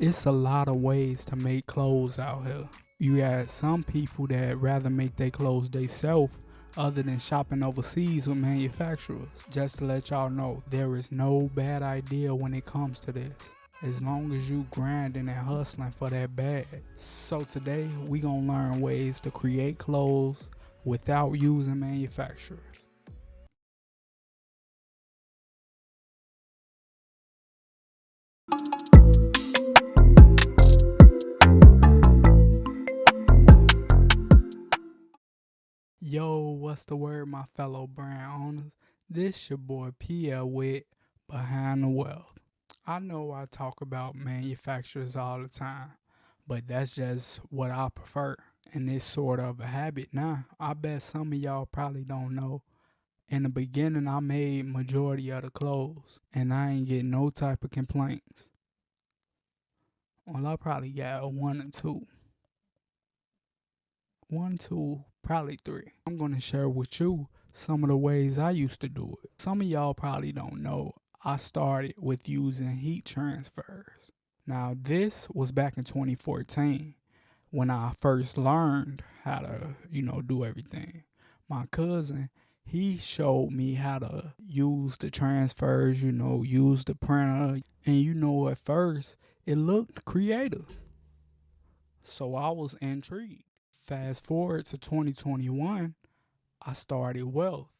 It's a lot of ways to make clothes out here. You got some people that rather make their clothes themselves other than shopping overseas with manufacturers. Just to let y'all know, there is no bad idea when it comes to this, as long as you grinding and hustling for that bag. So today we gonna learn ways to create clothes without using manufacturers. Yo, what's the word, my fellow brand owners? This your boy Pierre with Behind the Wealth. I know I talk about manufacturers all the time, but that's just what I prefer. And it's sort of a habit now. I bet some of y'all probably don't know. In the beginning, I made majority of the clothes, and I ain't get no type of complaints. Well, I probably got one or two. One, two, probably three. I'm going to share with you some of the ways I used to do it. Some of y'all probably don't know, I started with using heat transfers. Now, this was back in 2014 when I first learned how to, do everything. My cousin, he showed me how to use the transfers, use the printer. And at first, it looked creative. So I was intrigued. Fast forward to 2021, I started Wealth.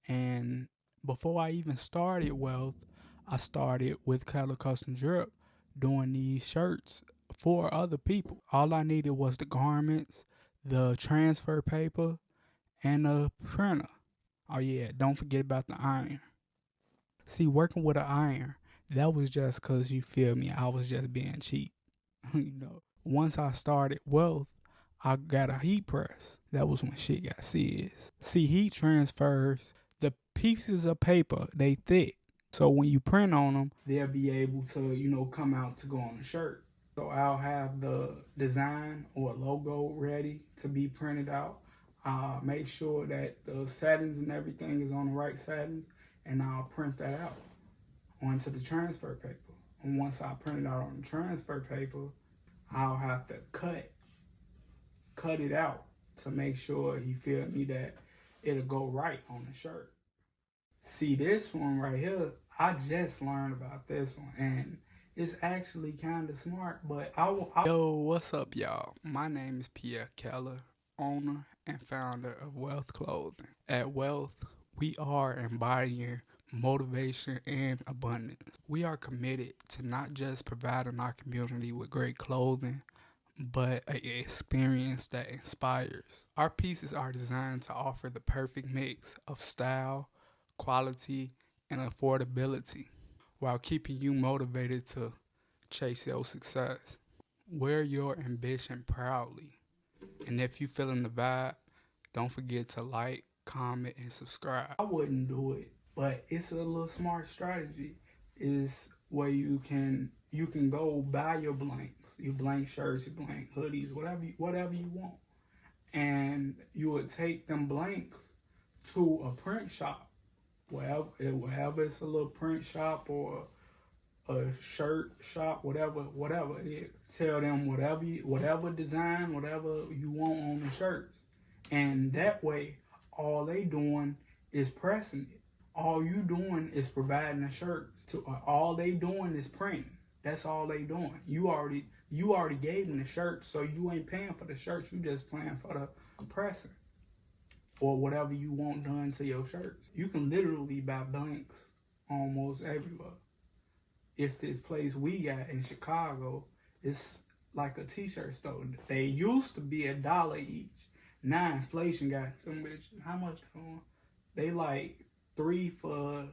And before I even started Wealth, I started with Color Custom Drip doing these shirts for other people. All I needed was the garments, the transfer paper, and a printer. Oh yeah, don't forget about the iron. See, working with an iron, that was just because, you feel me, I was just being cheap. Once I started Wealth, I got a heat press. That was when shit got serious. See, heat transfers, the pieces of paper, they thick. So when you print on them, they'll be able to, come out to go on the shirt. So I'll have the design or logo ready to be printed out. I'll make sure that the settings and everything is on the right settings, and I'll print that out onto the transfer paper. And once I print it out on the transfer paper, I'll have to cut it out to make sure, you feel me, that it'll go right on the shirt. See, this one right here, I just learned about this one, and it's actually kind of smart, but Yo, what's up, y'all? My name is Pierre Keller, owner and founder of Wealth Clothing. At Wealth, we are embodying motivation and abundance. We are committed to not just providing our community with great clothing, but an experience that inspires. Our pieces are designed to offer the perfect mix of style, quality, and affordability while keeping you motivated to chase your success. Wear your ambition proudly. And if you feeling the vibe, don't forget to like, comment, and subscribe. I wouldn't do it, but it's a little smart strategy. Is where you can go buy your blanks, your blank shirts, your blank hoodies, whatever you want, and you would take them blanks to a print shop, wherever it's a little print shop or a shirt shop, whatever. Tell them whatever design, whatever you want on the shirts, and that way, all they doing is pressing it. All you doing is providing the shirts. All they doing is printing. That's all they doing. You already gave them the shirts, so you ain't paying for the shirts. You just paying for the pressing or whatever you want done to your shirts. You can literally buy blanks almost everywhere. It's this place we got in Chicago. It's like a t-shirt store. They used to be $1 each. Now inflation got them bitches. How much they like 3 for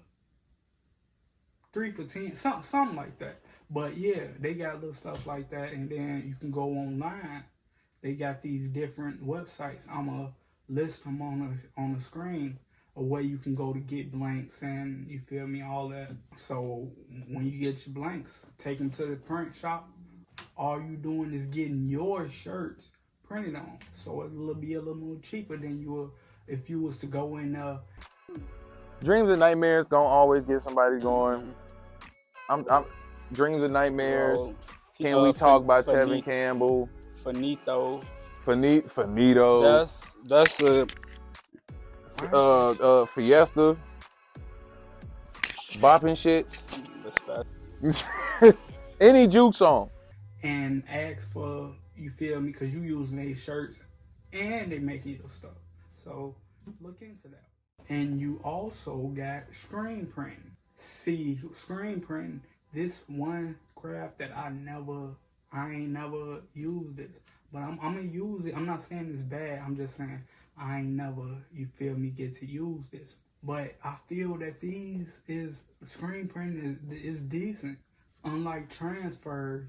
10, something like that. But yeah, they got little stuff like that, and then you can go online. They got these different websites. I'ma list them on the screen, a way you can go to get blanks, and you feel me, all that. So when you get your blanks, take them to the print shop. All you doing is getting your shirts printed on, so it'll be a little more cheaper than you will if you was to go in. Dreams and nightmares gonna always get somebody going. I'm dreams and nightmares. Bro, Can we talk about Tevin Finito. Campbell? Finito. Finito. That's a Fiesta. Bopping shit. Any juke song. And ask for, you feel me, because you using their shirts and they making your stuff. So look into that. And you also got screen printing. See, screen printing, this one craft that I ain't never used this. But I'm gonna use it. I'm not saying it's bad. I'm just saying I ain't never, you feel me, get to use this. But I feel that screen printing is decent. Unlike transfers,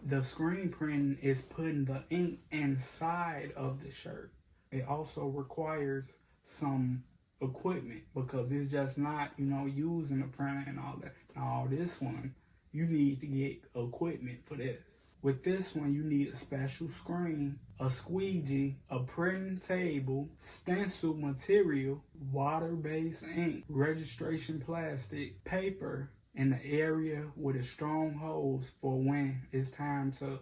the screen printing is putting the ink inside of the shirt. It also requires some equipment because it's just not, using the printer and all that. Now, this one, you need to get equipment for this. With this one, you need a special screen, a squeegee, a printing table, stencil material, water-based ink, registration plastic, paper, in the area with a strong hose for when it's time to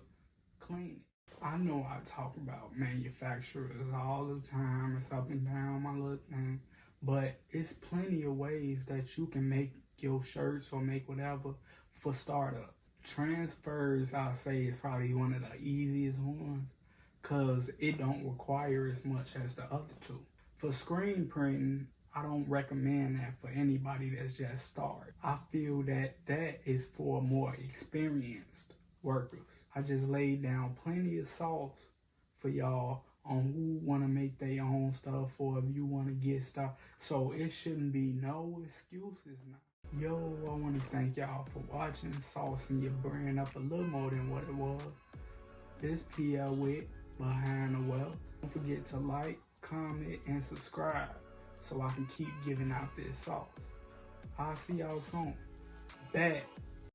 clean it. I know I talk about manufacturers all the time. It's up and down my little thing. But it's plenty of ways that you can make your shirts or make whatever for startup. Transfers, I'll say, is probably one of the easiest ones because it don't require as much as the other two. For screen printing, I don't recommend that for anybody that's just started. I feel that is for more experienced workers. I just laid down plenty of sauce for y'all on who want to make their own stuff or if you want to get stuff. So it shouldn't be no excuses now. Yo, I want to thank y'all for watching, saucing your brand up a little more than what it was. This PL Wit behind the well. Don't forget to like, comment, and subscribe so I can keep giving out this sauce. I'll see y'all soon. Bet.